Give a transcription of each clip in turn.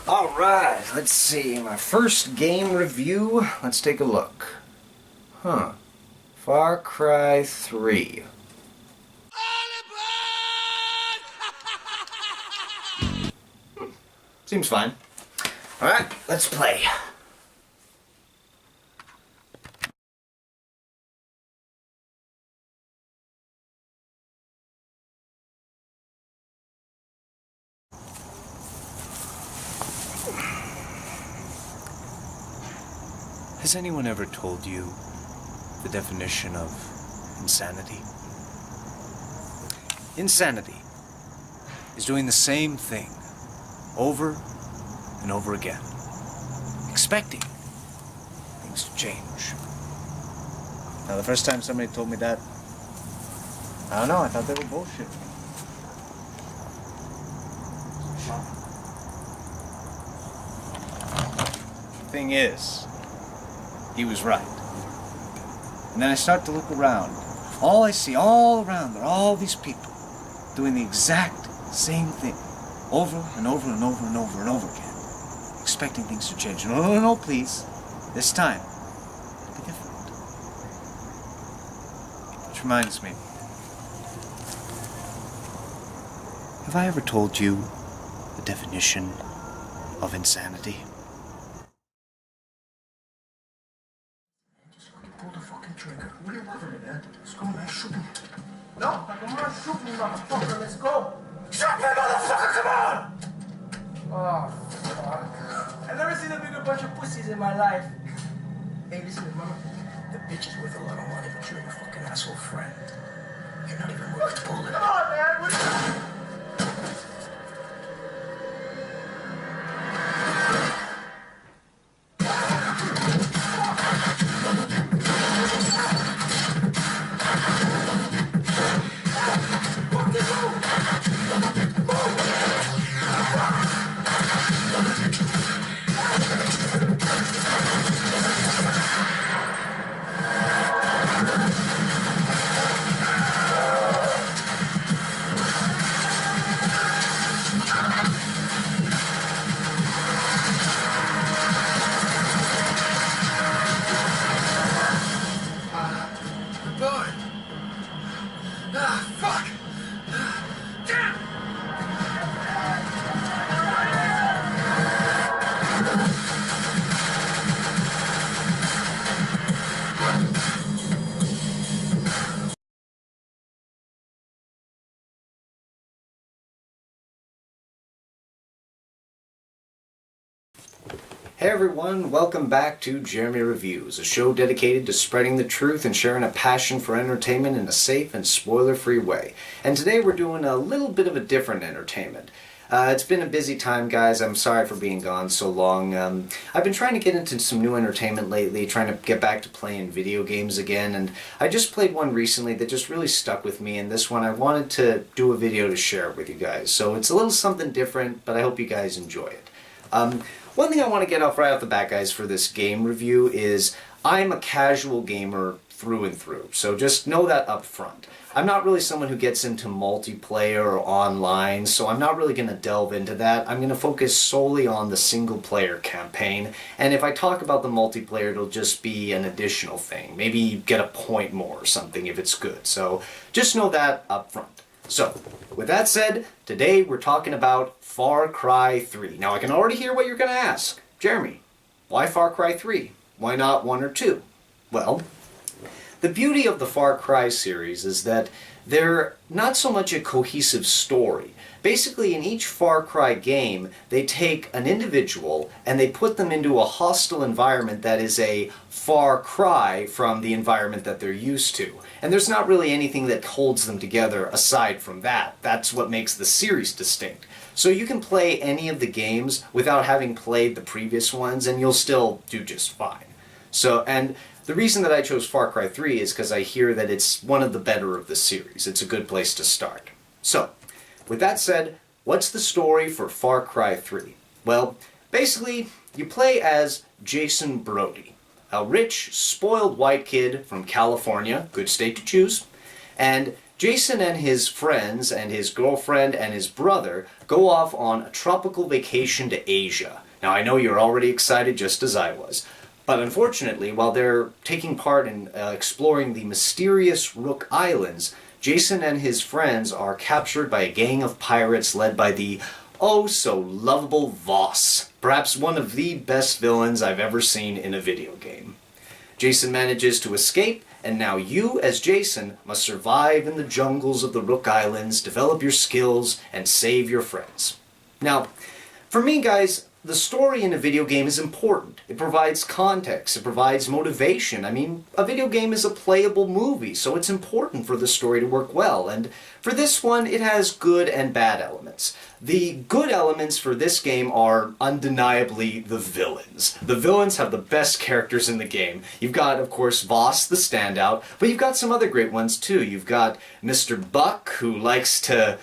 Alright, let's see. My first game review. Let's take a look. Far Cry 3. Seems fine. Alright, let's play. Has anyone ever told you the definition of insanity? Insanity is doing the same thing over and over again, expecting things to change. Now, the first time somebody told me that, I don't know, I thought they were bullshit. Thing is, he was right. And then I start to look around. All I see all around are all these people doing the exact same thing over and over and over and over and over again, expecting things to change. No, no, no, no, please. This time, it'll be different. Which reminds me, have I ever told you the definition of insanity? Pull the fucking trigger. What are you laughing at, man? Let's go, man. Shoot me. No, come on, shoot me, motherfucker. Let's go. Shoot me, motherfucker. Come on. Oh, fuck. I've never seen a bigger bunch of pussies in my life. Hey, listen, mama. The bitch is worth a lot of money, but you're your fucking asshole friend. You're not even worth the bullet. Come on, man. What are you... Hey everyone, welcome back to Leochner Reviews, a show dedicated to spreading the truth and sharing a passion for entertainment in a safe and spoiler-free way. And today we're doing a little bit of a different entertainment. It's been a busy time, guys. I'm sorry for being gone so long. I've been trying to get into some new entertainment lately, trying to get back to playing video games again, and I just played one recently that just really stuck with me, and this one I wanted to do a video to share with you guys. So it's a little something different, but I hope you guys enjoy it. One thing I want to get off right off the bat, guys, for this game review is I'm a casual gamer through and through, so just know that up front. I'm not really someone who gets into multiplayer or online, so I'm not really going to delve into that. I'm going to focus solely on the single-player campaign, and if I talk about the multiplayer, it'll just be an additional thing. Maybe get a point more or something if it's good, so just know that up front. So, with that said, today we're talking about Far Cry 3. Now, I can already hear what you're going to ask. Jeremy, why Far Cry 3? Why not 1 or 2? Well, the beauty of the Far Cry series is that they're not so much a cohesive story. Basically, in each Far Cry game, they take an individual and they put them into a hostile environment that is a far cry from the environment that they're used to. And there's not really anything that holds them together aside from that. That's what makes the series distinct. So you can play any of the games without having played the previous ones and you'll still do just fine. And the reason that I chose Far Cry 3 is because I hear that it's one of the better of the series. It's a good place to start. So, with that said, what's the story for Far Cry 3? Well, basically, you play as Jason Brody, a rich, spoiled white kid from California, good state to choose, and Jason and his friends and his girlfriend and his brother go off on a tropical vacation to Asia. Now I know you're already excited just as I was. But unfortunately, while they're taking part in exploring the mysterious Rook Islands, Jason and his friends are captured by a gang of pirates led by the oh-so-lovable Voss, perhaps one of the best villains I've ever seen in a video game. Jason manages to escape, and now you, as Jason, must survive in the jungles of the Rook Islands, develop your skills, and save your friends. Now, for me, guys, the story in a video game is important. It provides context, it provides motivation. I mean, a video game is a playable movie, so it's important for the story to work well. And for this one, it has good and bad elements. The good elements for this game are undeniably the villains. The villains have the best characters in the game. You've got, of course, Voss, the standout, but you've got some other great ones too. You've got Mr. Buck, who likes to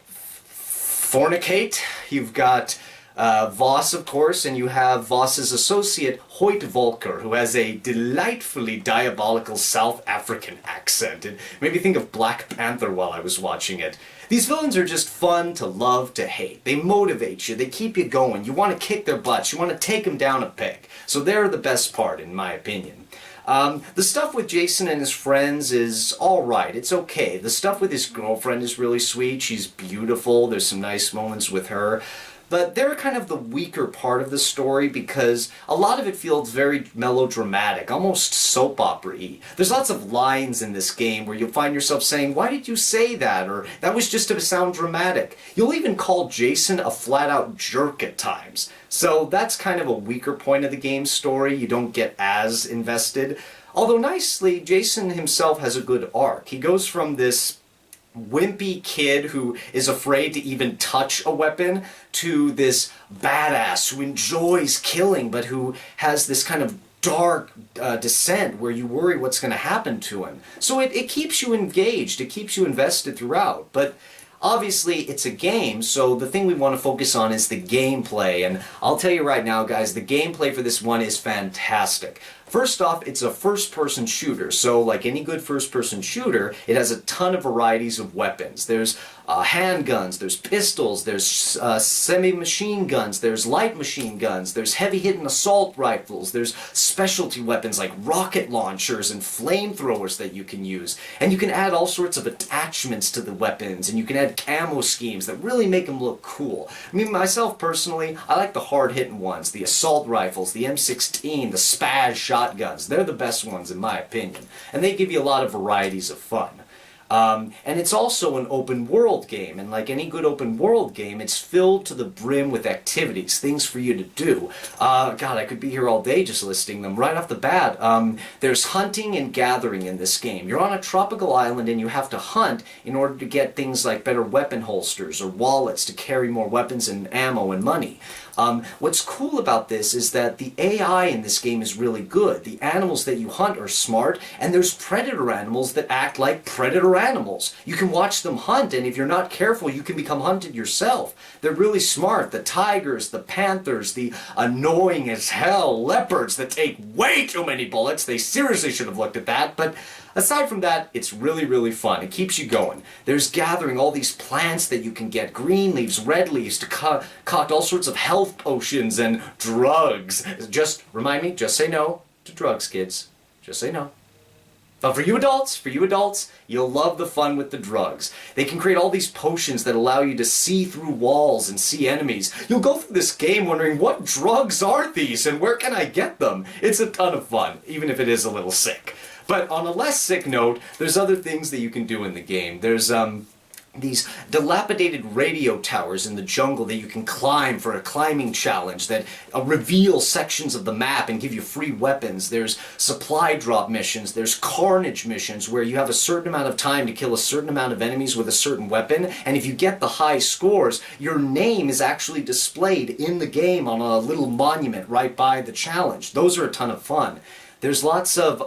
fornicate. You've got Voss, of course, and you have Voss's associate, Hoyt Volker, who has a delightfully diabolical South African accent. It made me think of Black Panther while I was watching it. These villains are just fun to love to hate. They motivate you, they keep you going, you want to kick their butts, you want to take them down a peg. So they're the best part, in my opinion. The stuff with Jason and his friends is alright, it's okay. The stuff with his girlfriend is really sweet, she's beautiful, there's some nice moments with her. But they're kind of the weaker part of the story because a lot of it feels very melodramatic, almost soap opera-y. There's lots of lines in this game where you'll find yourself saying, "Why did you say that?" or "That was just to sound dramatic." You'll even call Jason a flat-out jerk at times. So that's kind of a weaker point of the game's story. You don't get as invested. Although nicely, Jason himself has a good arc. He goes from this wimpy kid who is afraid to even touch a weapon to this badass who enjoys killing but who has this kind of dark descent where you worry what's going to happen to him. So it keeps you engaged, it keeps you invested throughout, but obviously it's a game, so the thing we want to focus on is the gameplay, and I'll tell you right now, guys, the gameplay for this one is fantastic. First off, it's a first-person shooter, so like any good first-person shooter, it has a ton of varieties of weapons. There's handguns, there's pistols, there's semi-machine guns, there's light machine guns, there's heavy-hitting assault rifles, there's specialty weapons like rocket launchers and flamethrowers that you can use. And you can add all sorts of attachments to the weapons, and you can add camo schemes that really make them look cool. I mean, myself personally, I like the hard-hitting ones, the assault rifles, the M16, the Spaz shotguns. They're the best ones in my opinion. And they give you a lot of varieties of fun. And it's also an open world game, and like any good open world game, it's filled to the brim with activities, things for you to do. God, I could be here all day just listing them. Right off the bat, there's hunting and gathering in this game. You're on a tropical island and you have to hunt in order to get things like better weapon holsters or wallets to carry more weapons and ammo and money. What's cool about this is that the AI in this game is really good. The animals that you hunt are smart, and there's predator animals that act like predator animals. You can watch them hunt, and if you're not careful, you can become hunted yourself. They're really smart. The tigers, the panthers, the annoying as hell leopards that take way too many bullets. They seriously should have looked at that, but aside from that, it's really, really fun. It keeps you going. There's gathering all these plants that you can get, green leaves, red leaves, to concoct all sorts of health potions and drugs. Just, remind me, just say no to drugs, kids. Just say no. But for you adults, you'll love the fun with the drugs. They can create all these potions that allow you to see through walls and see enemies. You'll go through this game wondering, what drugs are these and where can I get them? It's a ton of fun, even if it is a little sick. But on a less sick note, there's other things that you can do in the game. There's these dilapidated radio towers in the jungle that you can climb for a climbing challenge that reveal sections of the map and give you free weapons. There's supply drop missions. There's carnage missions where you have a certain amount of time to kill a certain amount of enemies with a certain weapon, and if you get the high scores, your name is actually displayed in the game on a little monument right by the challenge. Those are a ton of fun. There's lots of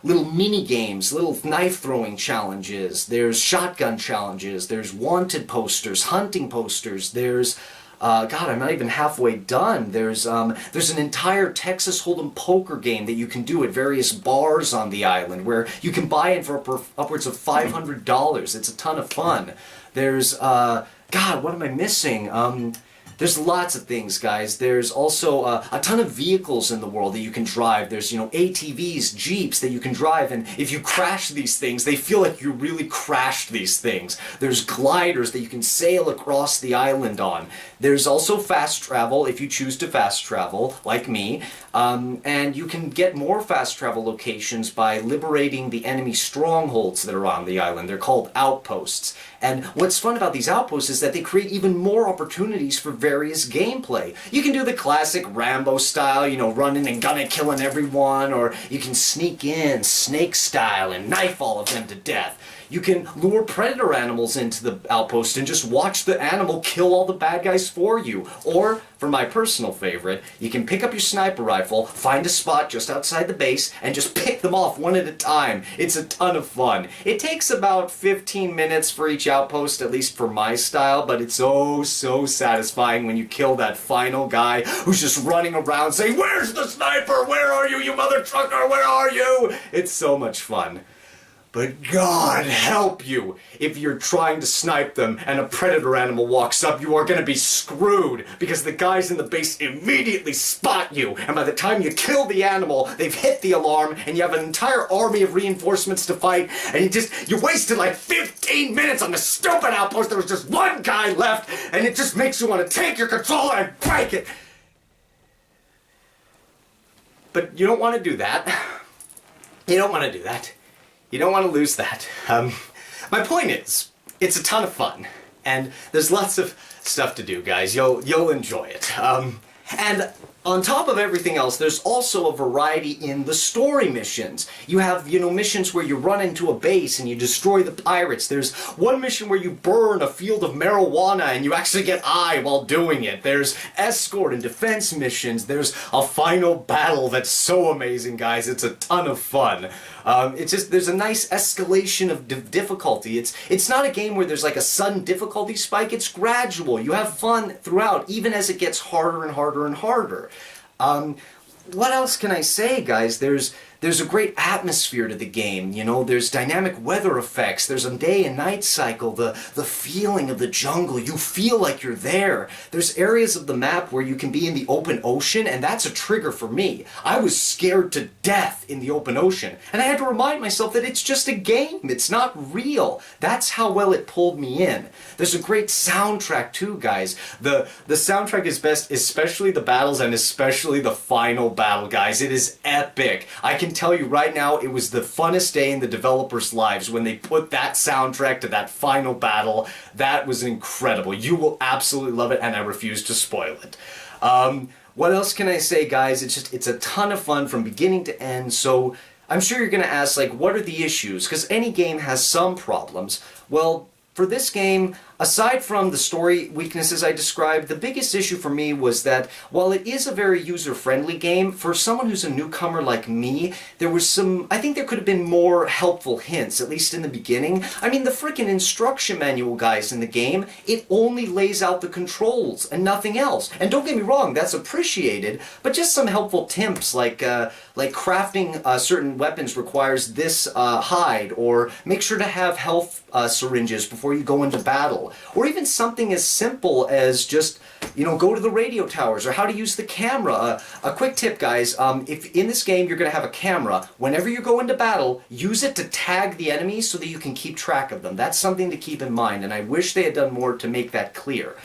little mini-games, little knife-throwing challenges, there's shotgun challenges, there's wanted posters, hunting posters, there's God, I'm not even halfway done. There's an entire Texas Hold'em poker game that you can do at various bars on the island where you can buy it for upwards of $500. It's a ton of fun. There's, God, what am I missing? There's lots of things, guys. There's also a ton of vehicles in the world that you can drive. There's, ATVs, Jeeps that you can drive, and if you crash these things, they feel like you really crashed these things. There's gliders that you can sail across the island on. There's also fast travel, if you choose to fast travel, like me, and you can get more fast travel locations by liberating the enemy strongholds that are on the island. They're called outposts. And what's fun about these outposts is that they create even more opportunities for various gameplay. You can do the classic Rambo style, running and gunning, killing everyone, or you can sneak in, snake style, and knife all of them to death. You can lure predator animals into the outpost and just watch the animal kill all the bad guys for you. Or, for my personal favorite, you can pick up your sniper rifle, find a spot just outside the base, and just pick them off one at a time. It's a ton of fun. It takes about 15 minutes for each outpost, at least for my style, but it's so satisfying when you kill that final guy who's just running around saying, "Where's the sniper? Where are you, you mother trucker? Where are you?" It's so much fun. But God help you if you're trying to snipe them and a predator animal walks up, you are going to be screwed because the guys in the base immediately spot you, and by the time you kill the animal, they've hit the alarm and you have an entire army of reinforcements to fight, and you wasted like 15 minutes on the stupid outpost. There was just one guy left, and it just makes you want to take your controller and break it. But you don't want to do that. You don't want to do that. You don't want to lose that. My point is, it's a ton of fun, and there's lots of stuff to do, guys. You'll enjoy it. And on top of everything else, there's also a variety in the story missions. You have, missions where you run into a base and you destroy the pirates. There's one mission where you burn a field of marijuana and you actually get high while doing it. There's escort and defense missions. There's a final battle that's so amazing, guys. It's a ton of fun. There's a nice escalation of difficulty. It's not a game where there's like a sudden difficulty spike. It's gradual. You have fun throughout, even as it gets harder and harder and harder. What else can I say, guys? There's a great atmosphere to the game, there's dynamic weather effects, there's a day and night cycle, the feeling of the jungle, you feel like you're there. There's areas of the map where you can be in the open ocean, and that's a trigger for me. I was scared to death in the open ocean, and I had to remind myself that it's just a game, it's not real. That's how well it pulled me in. There's a great soundtrack too, guys. The soundtrack is best, especially the battles and especially the final battle, guys. It is epic. I can tell you right now, it was the funnest day in the developers' lives when they put that soundtrack to that final battle. That was incredible. You will absolutely love it, and I refuse to spoil it. What else can I say, guys? It's a ton of fun from beginning to end. So I'm sure you're going to ask, what are the issues? Because any game has some problems. Well, for this game, aside from the story weaknesses I described, the biggest issue for me was that while it is a very user-friendly game, for someone who's a newcomer like me, I think there could have been more helpful hints, at least in the beginning. I mean, the frickin' instruction manual, guys, in the game, it only lays out the controls and nothing else. And don't get me wrong, that's appreciated, but just some helpful tips like crafting certain weapons requires this hide, or make sure to have health syringes before you go into battle. Or even something as simple as just, go to the radio towers, or how to use the camera. A quick tip, guys, if in this game you're going to have a camera, whenever you go into battle, use it to tag the enemies so that you can keep track of them. That's something to keep in mind, and I wish they had done more to make that clear.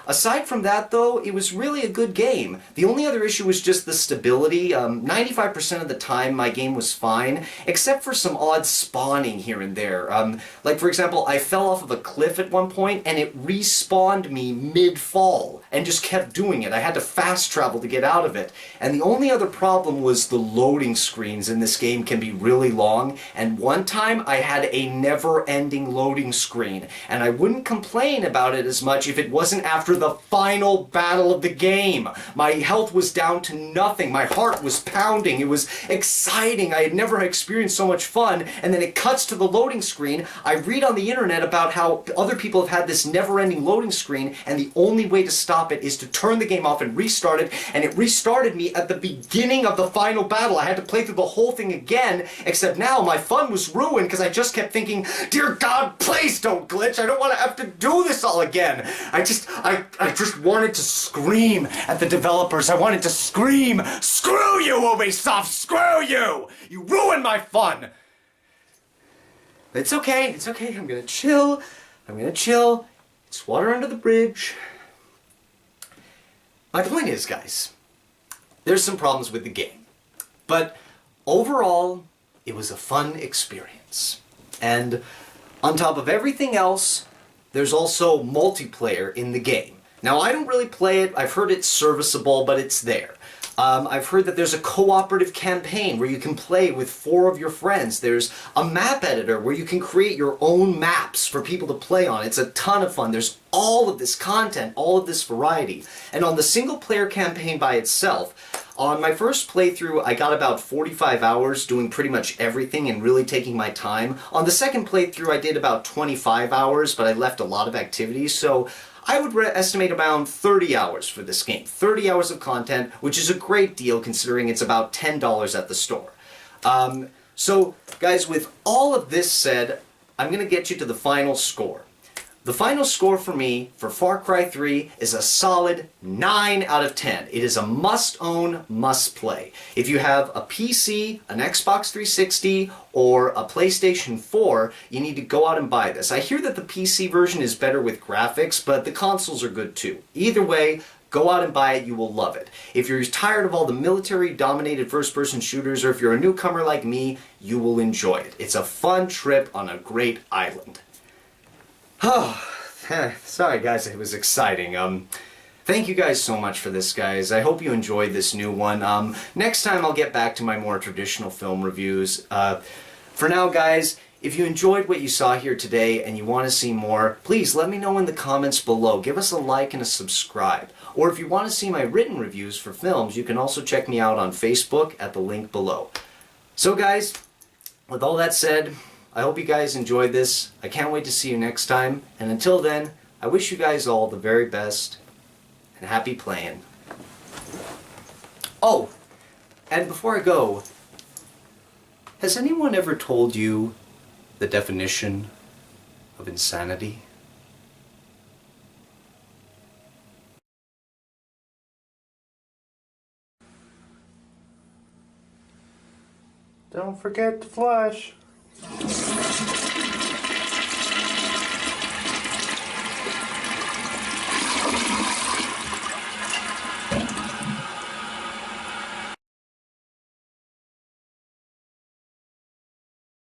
Aside from that, though, it was really a good game. The only other issue was just the stability. 95% of the time, my game was fine, except for some odd spawning here and there. Like, for example, I fell off of a cliff at one point, and it respawned me mid-fall, and just kept doing it. I had to fast travel to get out of it. And the only other problem was the loading screens in this game can be really long, and one time I had a never-ending loading screen, and I wouldn't complain about it as much if it wasn't after the final battle of the game. My health was down to nothing. My heart was pounding. It was exciting. I had never experienced so much fun. And then it cuts to the loading screen. I read on the internet about how other people have had this never-ending loading screen, and the only way to stop it is to turn the game off and restart it. And it restarted me at the beginning of the final battle. I had to play through the whole thing again, except now my fun was ruined because I just kept thinking, dear God, please don't glitch. I don't want to have to do this all again. I just wanted to scream at the developers. I wanted to scream, screw you, Ubisoft, screw you! You ruined my fun! It's okay, I'm gonna chill. It's water under the bridge. My point is, guys, there's some problems with the game. But overall, it was a fun experience. And on top of everything else, there's also multiplayer in the game. Now, I don't really play it. I've heard it's serviceable, but it's there. I've heard that there's a cooperative campaign where you can play with 4 of your friends. There's a map editor where you can create your own maps for people to play on. It's a ton of fun. There's all of this content, all of this variety. And on the single-player campaign by itself, on my first playthrough, I got about 45 hours doing pretty much everything and really taking my time. On the second playthrough, I did about 25 hours, but I left a lot of activities, so I would estimate around 30 hours for this game. 30 hours of content, which is a great deal considering it's about $10 at the store. So, guys, with all of this said, I'm going to get you to the final score. The final score for me for Far Cry 3 is a solid 9 out of 10. It is a must-own, must-play. If you have a PC, an Xbox 360, or a PlayStation 4, you need to go out and buy this. I hear that the PC version is better with graphics, but the consoles are good too. Either way, go out and buy it, you will love it. If you're tired of all the military-dominated first-person shooters, or if you're a newcomer like me, you will enjoy it. It's a fun trip on a great island. Oh, sorry guys, it was exciting. Thank you guys so much for this, guys. I hope you enjoyed this new one. Next time I'll get back to my more traditional film reviews. For now, guys, if you enjoyed what you saw here today and you want to see more, please let me know in the comments below. Give us a like and a subscribe. Or if you want to see my written reviews for films, you can also check me out on Facebook at the link below. So guys, with all that said, I hope you guys enjoyed this. I can't wait to see you next time. And until then, I wish you guys all the very best and happy playing. Oh, and before I go, has anyone ever told you the definition of insanity? Don't forget to flush.